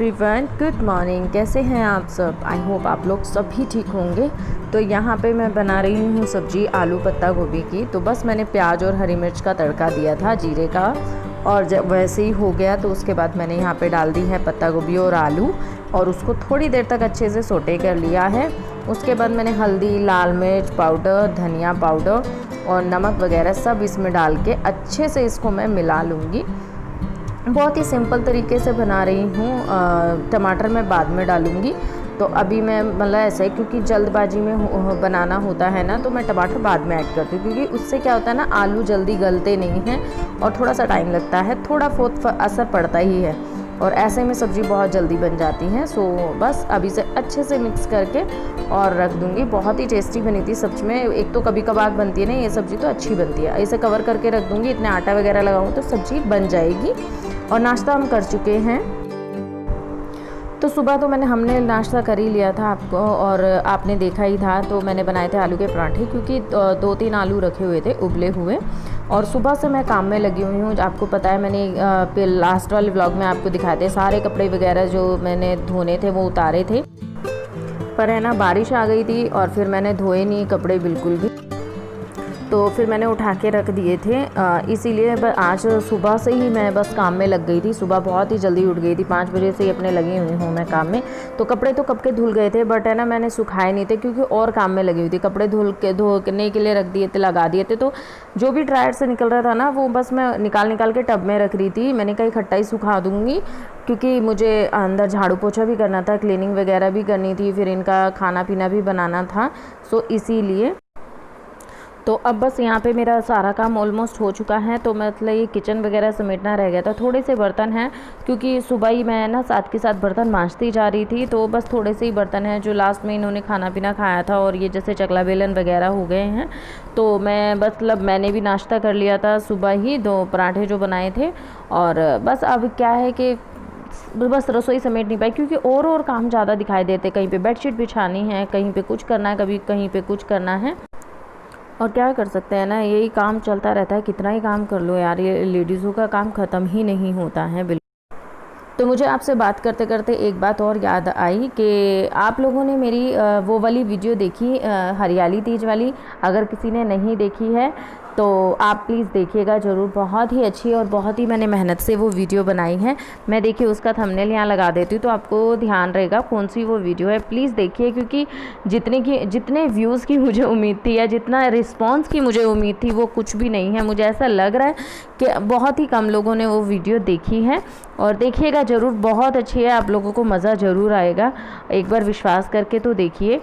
Everyone, good morning. कैसे हैं आप सब? आई होप आप लोग सभी ठीक होंगे। तो यहाँ पे मैं बना रही हूँ सब्जी आलू पत्ता गोभी की। तो बस मैंने प्याज और हरी मिर्च का तड़का दिया था जीरे का, और जब वैसे ही हो गया तो उसके बाद मैंने यहाँ पे डाल दी है पत्ता गोभी और आलू, और उसको थोड़ी देर तक अच्छे से सोटे कर लिया है। उसके बाद मैंने हल्दी, लाल मिर्च पाउडर, धनिया पाउडर और नमक वगैरह सब इसमें डाल के अच्छे से इसको मैं मिला लूँगी। बहुत ही सिंपल तरीके से बना रही हूँ। टमाटर मैं बाद में डालूँगी। तो अभी मैं मतलब ऐसा है, क्योंकि जल्दबाजी में बनाना होता है ना, तो मैं टमाटर बाद में ऐड करती हूँ, क्योंकि उससे क्या होता है ना, आलू जल्दी गलते नहीं हैं और थोड़ा सा टाइम लगता है, थोड़ा बहुत असर पड़ता ही है, और ऐसे में सब्ज़ी बहुत जल्दी बन जाती है। सो बस अभी से अच्छे से मिक्स करके और रख दूँगी। बहुत ही टेस्टी बनी थी सब्ज़ी में। एक तो कभी कभार बनती है ना ये सब्ज़ी, तो अच्छी बनती है। इसे कवर करके रख दूँगी, इतने आटा वगैरह लगाऊँ तो सब्ज़ी बन जाएगी। और नाश्ता हम कर चुके हैं। तो सुबह तो हमने नाश्ता कर ही लिया था आपको, और आपने देखा ही था। तो मैंने बनाए थे आलू के पराठे, क्योंकि 2-3 आलू रखे हुए थे उबले हुए, और सुबह से मैं काम में लगी हुई हूँ। आपको पता है, मैंने लास्ट वाले व्लॉग में आपको दिखाए थे सारे कपड़े वगैरह जो मैंने धोने थे वो उतारे थे, पर है ना बारिश आ गई थी और फिर मैंने धोए नहीं कपड़े बिल्कुल भी। तो फिर मैंने उठा के रख दिए थे। इसीलिए आज सुबह से ही मैं बस काम में लग गई थी। सुबह बहुत ही जल्दी उठ गई थी, 5 बजे से ही अपने लगी हुई हूँ मैं काम में। तो कपड़े तो कब के धुल गए थे, बट है ना मैंने सुखाए नहीं थे, क्योंकि और काम में लगी हुई थी। कपड़े धोने के लिए रख दिए थे, लगा दिए थे। तो जो भी ड्रायर से निकल रहा था ना, वो बस मैं निकाल के टब में रख रही थी। मैंने कहा इकट्ठा ही सुखा दूँगी, क्योंकि मुझे अंदर झाड़ू पोछा भी करना था, क्लीनिंग वगैरह भी करनी थी, फिर इनका खाना पीना भी बनाना था। सो इसीलिए तो अब बस यहाँ पे मेरा सारा काम ऑलमोस्ट हो चुका है। तो मतलब ये किचन वगैरह समेटना रह गया था। थोड़े से बर्तन हैं, क्योंकि सुबह ही मैं ना साथ के साथ बर्तन मांजती जा रही थी। तो बस थोड़े से ही बर्तन हैं जो लास्ट में इन्होंने खाना पीना खाया था, और ये जैसे चकला बेलन वगैरह हो गए हैं। तो मैं मतलब मैंने भी नाश्ता कर लिया था सुबह ही, 2 पराठे जो बनाए थे। और बस अब क्या है कि बस रसोई समेट नहीं पाई, क्योंकि और काम ज़्यादा दिखाई देते। कहीं पे बेडशीट बिछानी है, कहीं पे कुछ करना है, कभी कहीं पे कुछ करना है, और क्या कर सकते हैं ना, यही काम चलता रहता है। कितना ही काम कर लो यार, ये लेडीज़ों का काम ख़त्म ही नहीं होता है बिल्कुल। तो मुझे आपसे बात करते करते एक बात और याद आई कि आप लोगों ने मेरी वो वाली वीडियो देखी, हरियाली तीज वाली? अगर किसी ने नहीं देखी है तो आप प्लीज़ देखिएगा ज़रूर। बहुत ही अच्छी और बहुत ही मैंने मेहनत से वो वीडियो बनाई है। मैं देखिए उसका थंबनेल यहाँ लगा देती हूँ, तो आपको ध्यान रहेगा कौन सी वो वीडियो है। प्लीज़ देखिए, क्योंकि जितने व्यूज़ की मुझे उम्मीद थी, या जितना रिस्पॉन्स की मुझे उम्मीद थी, वो कुछ भी नहीं है। मुझे ऐसा लग रहा है कि बहुत ही कम लोगों ने वो वीडियो देखी है। और देखिएगा ज़रूर, बहुत अच्छी है, आप लोगों को मज़ा ज़रूर आएगा। एक बार विश्वास करके तो देखिए।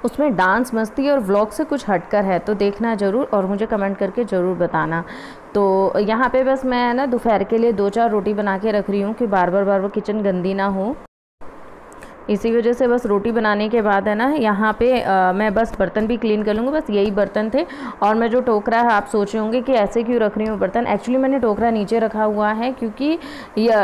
उसमें डांस, मस्ती और व्लॉग से कुछ हटकर है, तो देखना ज़रूर और मुझे कमेंट करके ज़रूर बताना। तो यहाँ पे बस मैं ना दोपहर के लिए 2-4 रोटी बना के रख रही हूँ, कि बार बार किचन गंदी ना हो। इसी वजह से बस रोटी बनाने के बाद है ना, यहाँ पे मैं बस बर्तन भी क्लीन कर लूँगी। बस यही बर्तन थे। और मैं जो टोकरा है, आप सोच रहे होंगे कि ऐसे क्यों रख रही हूँ बर्तन। एक्चुअली मैंने टोकरा नीचे रखा हुआ है, क्योंकि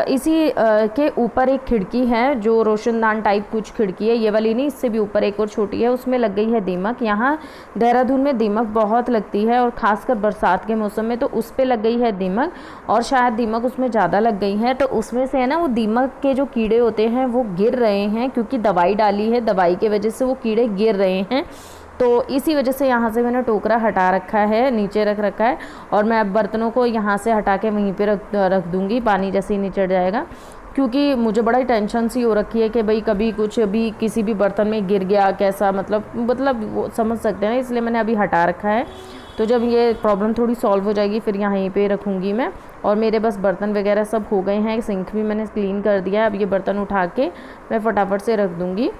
इसी के ऊपर एक खिड़की है, जो रोशनदान टाइप कुछ खिड़की है, ये वाली नहीं, इससे भी ऊपर एक और छोटी है, उसमें लग गई है दीमक। यहाँ देहरादून में दीमक बहुत लगती है, और ख़ासकर बरसात के मौसम में, तो उस पर लग गई है दीमक, और शायद दीमक उसमें ज़्यादा लग गई है। तो उसमें से है ना, वो दीमक के जो कीड़े होते हैं वो गिर रहे हैं, क्योंकि दवाई डाली है, दवाई के वजह से वो कीड़े गिर रहे हैं। तो इसी वजह से यहाँ से मैंने टोकरा हटा रखा है, नीचे रख रखा है। और मैं अब बर्तनों को यहाँ से हटा के वहीं पे रख दूँगी, पानी जैसे ही नीचे जाएगा। क्योंकि मुझे बड़ा ही टेंशन सी हो रखी है कि भाई कभी कुछ भी किसी भी बर्तन में गिर गया, कैसा मतलब वो समझ सकते हैं ना, इसलिए मैंने अभी हटा रखा है। तो जब ये प्रॉब्लम थोड़ी सॉल्व हो जाएगी, फिर यहीं पे रखूँगी मैं। और मेरे बस बर्तन वगैरह सब हो गए हैं, सिंक भी मैंने क्लीन कर दिया है। अब ये बर्तन उठा के मैं फटाफट से रख दूँगी।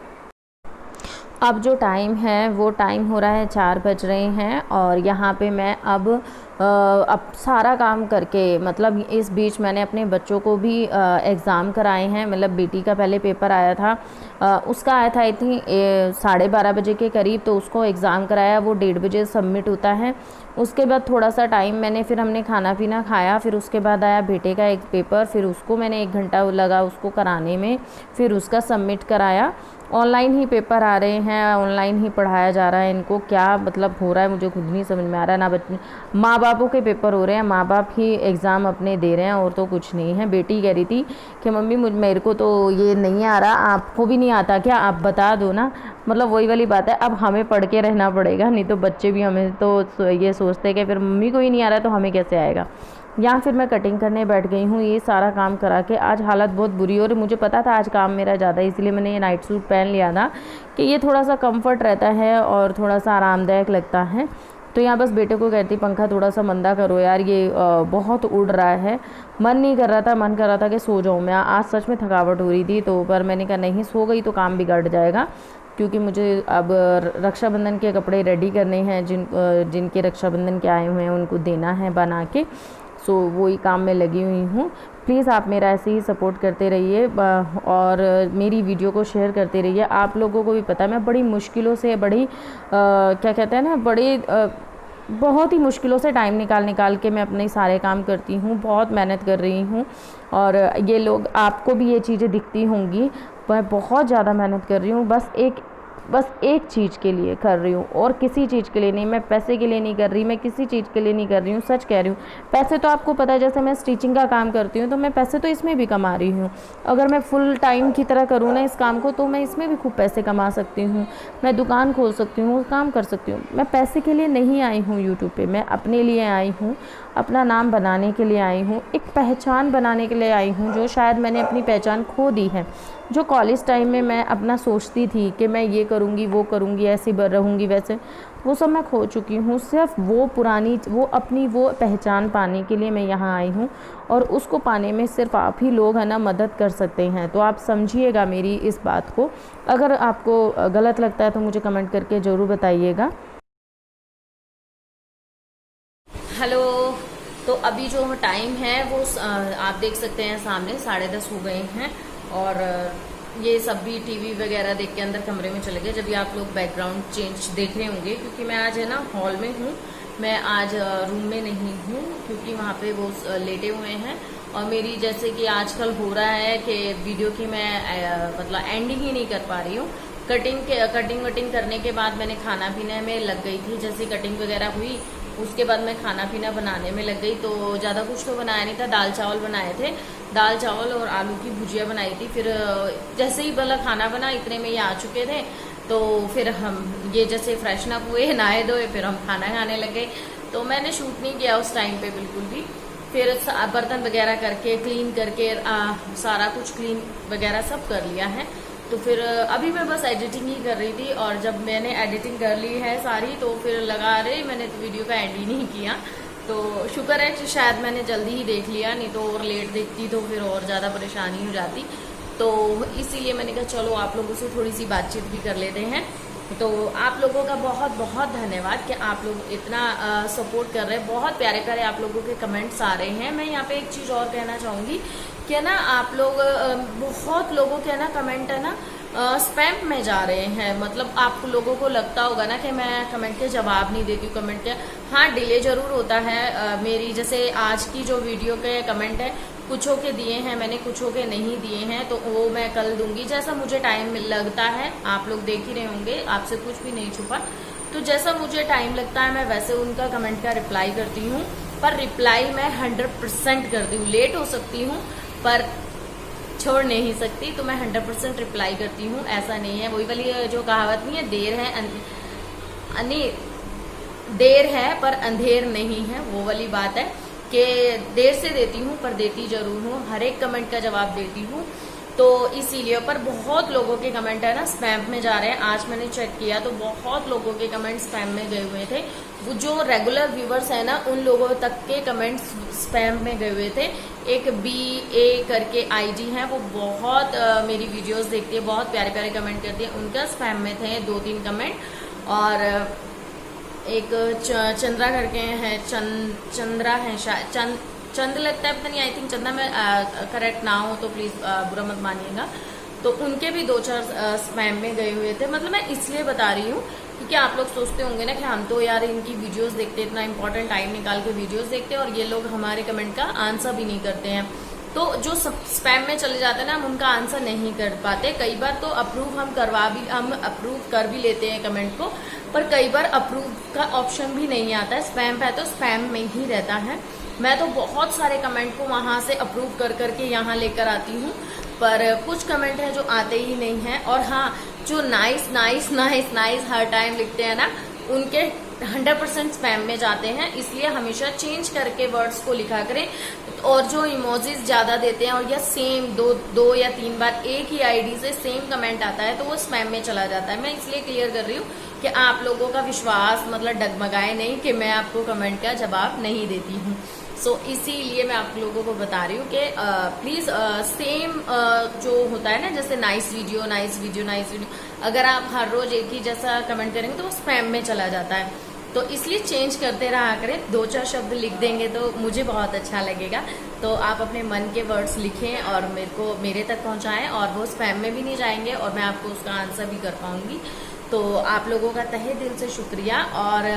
अब जो टाइम है वो टाइम हो रहा है 4 बज रहे हैं, और यहाँ पे मैं अब सारा काम करके, मतलब इस बीच मैंने अपने बच्चों को भी एग्ज़ाम कराए हैं। मतलब बेटी का पहले पेपर आया था, उसका आया था आई थिंक 12:30 बजे के करीब, तो उसको एग्ज़ाम कराया। वो 1:30 बजे सबमिट होता है। उसके बाद थोड़ा सा टाइम फिर हमने खाना पीना खाया, फिर उसके बाद आया बेटे का एक पेपर, फिर उसको मैंने 1 घंटा लगा उसको कराने में, फिर उसका सबमिट कराया। ऑनलाइन ही पेपर आ रहे हैं, ऑनलाइन ही पढ़ाया जा रहा है इनको। क्या मतलब हो रहा है मुझे खुद नहीं समझ में आ रहा है। ना माँ बाप बापों के पेपर हो रहे हैं, माँ बाप ही एग्ज़ाम अपने दे रहे हैं और तो कुछ नहीं है। बेटी कह रही थी कि मम्मी मेरे को तो ये नहीं आ रहा, आपको भी नहीं आता क्या, आप बता दो ना। मतलब वही वाली बात है, अब हमें पढ़ के रहना पड़ेगा, नहीं तो बच्चे भी हमें तो ये सोचते हैं कि फिर मम्मी को ही नहीं आ रहा तो हमें कैसे आएगा। यहाँ फिर मैं कटिंग करने बैठ गई हूँ। ये सारा काम करा के आज हालत बहुत बुरी हो रही, मुझे पता था आज काम मेरा ज़्यादा है, इसलिए मैंने ये नाइट सूट पहन लिया था कि ये थोड़ा सा कंफर्ट रहता है और थोड़ा सा आरामदायक लगता है। तो यहाँ बस बेटे को कहती पंखा थोड़ा सा मंदा करो यार, ये बहुत उड़ रहा है। मन नहीं कर रहा था, मन कर रहा था कि सो जाऊँ मैं। आज सच में थकावट हो रही थी, तो पर मैंने कहा नहीं, सो गई तो काम बिगड़ जाएगा, क्योंकि मुझे अब रक्षाबंधन के कपड़े रेडी करने हैं। जिनके रक्षाबंधन के आए हुए हैं उनको देना है बना के। सो वही काम में लगी हुई हूँ। प्लीज़ आप मेरा ऐसे ही सपोर्ट करते रहिए और मेरी वीडियो को शेयर करते रहिए। आप लोगों को भी पता है मैं बड़ी मुश्किलों से, क्या कहते हैं ना, बहुत ही मुश्किलों से टाइम निकाल के मैं अपने सारे काम करती हूँ, बहुत मेहनत कर रही हूँ। और ये लोग, आपको भी ये चीज़ें दिखती होंगी, मैं बहुत ज़्यादा मेहनत कर रही हूँ, बस एक चीज़ के लिए कर रही हूँ और किसी चीज़ के लिए नहीं। मैं पैसे के लिए नहीं कर रही, मैं किसी चीज़ के लिए नहीं कर रही हूँ, सच कह रही हूँ। पैसे तो आपको पता है, जैसे मैं स्टिचिंग का काम करती हूँ तो मैं पैसे तो इसमें भी कमा रही हूँ। अगर मैं फुल टाइम की तरह करूँ ना इस काम को तो मैं इसमें भी खूब पैसे कमा सकती हूँ। मैं दुकान खोल सकती हूँ, काम कर सकती हूँ। मैं पैसे के लिए नहीं आई हूँ यूट्यूब पर, मैं अपने लिए आई हूँ, अपना नाम बनाने के लिए आई हूँ, एक पहचान बनाने के लिए आई हूँ, जो शायद मैंने अपनी पहचान खो दी है। जो कॉलेज टाइम में मैं अपना सोचती थी कि मैं ये करूँगी, वो करूँगी, ऐसी रहूँगी वैसे, वो सब मैं खो चुकी हूँ। सिर्फ वो अपनी पहचान पाने के लिए मैं यहाँ आई हूँ, और उसको पाने में सिर्फ आप ही लोग है ना मदद कर सकते हैं। तो आप समझिएगा मेरी इस बात को। अगर आपको गलत लगता है तो मुझे कमेंट करके ज़रूर बताइएगा। हेलो, तो अभी जो टाइम है वो आप देख सकते हैं सामने 10:30 हो गए हैं, और ये सब भी टीवी वगैरह देख के अंदर कमरे में चले गए। जब भी आप लोग बैकग्राउंड चेंज देख रहे होंगे, क्योंकि मैं आज है ना हॉल में हूँ, मैं आज रूम में नहीं हूँ, क्योंकि वहाँ पे वो लेटे हुए हैं। और मेरी जैसे कि आजकल हो रहा है कि वीडियो की मैं मतलब एंडिंग ही नहीं कर पा रही हूँ। कटिंग वटिंग करने के बाद मैंने खाना पीने में लग गई थी। जैसे कटिंग वगैरह हुई उसके बाद मैं खाना पीना बनाने में लग गई। तो ज़्यादा कुछ तो बनाया नहीं था, दाल चावल बनाए थे, दाल चावल और आलू की भुजिया बनाई थी। फिर जैसे ही भला खाना बना इतने में ये आ चुके थे, तो फिर हम ये जैसे फ्रेशन अप हुए, नहाए धोए, फिर हम खाना खाने लग गए। तो मैंने शूट नहीं किया उस टाइम पे बिल्कुल भी। फिर बर्तन वगैरह करके क्लीन करके सारा कुछ क्लीन वगैरह सब कर लिया है। तो फिर अभी मैं बस एडिटिंग ही कर रही थी, और जब मैंने एडिटिंग कर ली है सारी तो फिर लगा रहे मैंने तो वीडियो का एंड ही नहीं किया। तो शुक्र है कि शायद मैंने जल्दी ही देख लिया, नहीं तो और लेट देखती तो फिर और ज़्यादा परेशानी हो जाती। तो इसीलिए मैंने कहा चलो आप लोगों से थोड़ी सी बातचीत भी कर लेते हैं। तो आप लोगों का बहुत बहुत धन्यवाद कि आप लोग इतना सपोर्ट कर रहे हैं। बहुत प्यारे प्यारे आप लोगों के कमेंट्स आ रहे हैं। मैं यहाँ पे एक चीज़ और कहना चाहूँगी कि ना आप लोग बहुत लोगों के ना कमेंट है ना स्पैम में जा रहे हैं। मतलब आप लोगों को लगता होगा ना कि मैं कमेंट के जवाब नहीं देती हूँ, कमेंट के हाँ डिले जरूर होता है। मेरी जैसे आज की जो वीडियो के कमेंट है कुछों के दिए हैं मैंने, कुछों के नहीं दिए हैं, तो वो मैं कल दूंगी जैसा मुझे टाइम लगता है। आप लोग देख ही रहे होंगे, आपसे कुछ भी नहीं छुपा। तो जैसा मुझे टाइम लगता है मैं वैसे उनका कमेंट का रिप्लाई करती हूँ, पर रिप्लाई मैं 100% करती हूँ। लेट हो सकती हूँ पर छोड़ नहीं सकती, तो मैं 100% रिप्लाई करती हूँ। ऐसा नहीं है, वही वाली जो कहावत नहीं है, देर है पर अंधेर नहीं है, वो वाली बात है कि देर से देती हूँ पर देती जरूर हूँ। हर एक कमेंट का जवाब देती हूँ। तो इसीलिए पर बहुत लोगों के कमेंट है ना स्पैम में जा रहे हैं। आज मैंने चेक किया तो बहुत लोगों के कमेंट स्पैम में गए हुए थे। वो जो रेगुलर व्यूवर्स है ना उन लोगों तक के कमेंट्स स्पैम में गए हुए थे। एक BA करके IG है, वो बहुत मेरी वीडियोस देखती है, बहुत प्यारे प्यारे कमेंट करती है, उनका स्पैम में थे 2-3 कमेंट। और एक चंद्रा करके है, चंद्रा है शायद, चंद लगता है, पता नहीं, आई थिंक चंदा। मैं करेक्ट ना हो तो प्लीज बुरा मत मानिएगा। तो उनके भी 2-4 स्पैम में गए हुए थे। मतलब मैं इसलिए बता रही हूँ क्योंकि आप लोग सोचते होंगे ना कि हम तो यार इनकी वीडियोस देखते, इतना इंपॉर्टेंट टाइम निकाल के वीडियोस देखते हैं, और ये लोग हमारे कमेंट का आंसर भी नहीं करते हैं। तो जो स्पैम में चले जाते हैं ना, हम उनका आंसर नहीं कर पाते। कई बार तो हम अप्रूव कर भी लेते हैं कमेंट को, पर कई बार अप्रूव का ऑप्शन भी नहीं आता है। स्पैम पे तो स्पैम में ही रहता है। मैं तो बहुत सारे कमेंट को वहां से अप्रूव कर करके यहाँ लेकर आती हूँ, पर कुछ कमेंट है जो आते ही नहीं है। और हाँ, जो नाइस नाइस नाइस नाइस हर टाइम लिखते हैं ना, उनके 100% स्पैम में जाते हैं। इसलिए हमेशा चेंज करके वर्ड्स को लिखा करें। और जो इमोजीज ज्यादा देते हैं और या सेम दो या 3 बार एक ही आईडी से सेम कमेंट आता है, तो वो स्पैम में चला जाता है। मैं इसलिए क्लियर कर रही हूँ कि आप लोगों का विश्वास मतलब डगमगाए नहीं कि मैं आपको कमेंट का जवाब नहीं देती हूँ। सो इसीलिए मैं आप लोगों को बता रही हूँ कि प्लीज सेम जो होता है ना, जैसे nice video nice video nice video, अगर आप हर रोज एक ही जैसा कमेंट करेंगे तो वो स्पैम में चला जाता है। तो इसलिए चेंज करते रहा करें। 2-4 शब्द लिख देंगे तो मुझे बहुत अच्छा लगेगा। तो आप अपने मन के वर्ड्स लिखें और मेरे तक पहुंचाएं, और वो स्पैम में भी नहीं जाएंगे और मैं आपको उसका आंसर भी कर पाऊंगी। तो आप लोगों का तहे दिल से शुक्रिया। और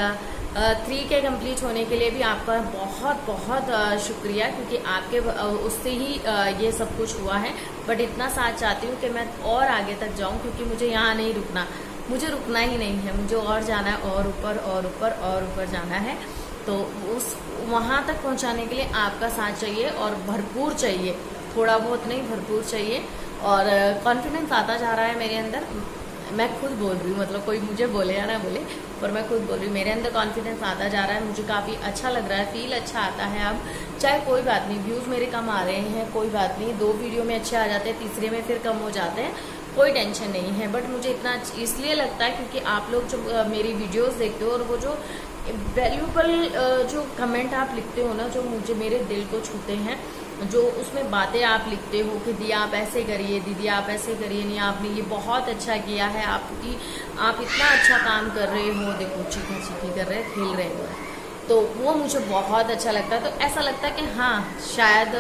3K कंप्लीट होने के लिए भी आपका बहुत बहुत शुक्रिया, क्योंकि आपके उससे ही ये सब कुछ हुआ है। बट इतना साथ चाहती हूँ कि मैं और आगे तक जाऊँ, क्योंकि मुझे यहाँ नहीं रुकना, मुझे रुकना ही नहीं है, मुझे और जाना है, और ऊपर और ऊपर और ऊपर जाना है। तो उस वहाँ तक पहुँचाने के लिए आपका साथ चाहिए, और भरपूर चाहिए, थोड़ा बहुत नहीं भरपूर चाहिए। और कॉन्फिडेंस आता जा रहा है मेरे अंदर। मैं खुद बोल रही हूँ, मतलब कोई मुझे बोले या ना बोले, पर मैं खुद बोल रही हूँ, मेरे अंदर कॉन्फिडेंस आता जा रहा है। मुझे काफ़ी अच्छा लग रहा है, फील अच्छा आता है। अब चाहे कोई बात नहीं, व्यूज़ मेरे कम आ रहे हैं, कोई बात नहीं, 2 वीडियो में अच्छे आ जाते हैं, तीसरे में फिर कम हो जाते हैं, कोई टेंशन नहीं है। बट मुझे इतना इसलिए लगता है क्योंकि आप लोग जो मेरी वीडियोस देखते हो, और वो जो वैल्यूबल जो कमेंट आप लिखते हो ना, जो मुझे मेरे दिल को छूते हैं, जो उसमें बातें आप लिखते हो कि दी आप ऐसे करिए, दीदी आप ऐसे करिए, नहीं आपने ये बहुत अच्छा किया है, आप इतना अच्छा काम कर रहे हो, देखो चीखी चीखी कर रहे हैं, खेल रहे हो, तो वो मुझे बहुत अच्छा लगता है। तो ऐसा लगता है कि हाँ, शायद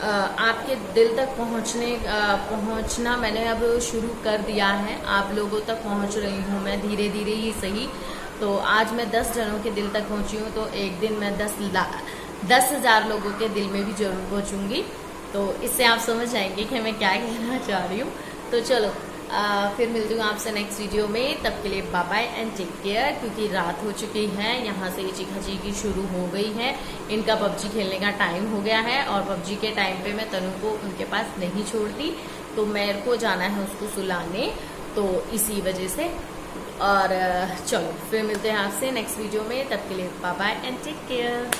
आपके दिल तक पहुंचना मैंने अब शुरू कर दिया है। आप लोगों तक पहुंच रही हूँ मैं, धीरे धीरे ही सही। तो आज मैं 10 जनों के दिल तक पहुंची हूँ, तो एक दिन मैं 10,000 लोगों के दिल में भी जरूर पहुंचूंगी। तो इससे आप समझ जाएंगे कि मैं क्या कहना चाह रही हूँ। तो चलो फिर मिलती हूँ आपसे नेक्स्ट वीडियो में। तब के लिए bye bye and take care, क्योंकि रात हो चुकी है, यहाँ से चीखा शुरू हो गई है, इनका पबजी खेलने का टाइम हो गया है। और पबजी के टाइम पे मैं तनु को उनके पास नहीं छोड़ती, तो मेरे को जाना है उसको सुलाने, तो इसी वजह से। और चलो फिर मिलते हैं आपसे नेक्स्ट वीडियो में। तब के लिए bye bye and take care.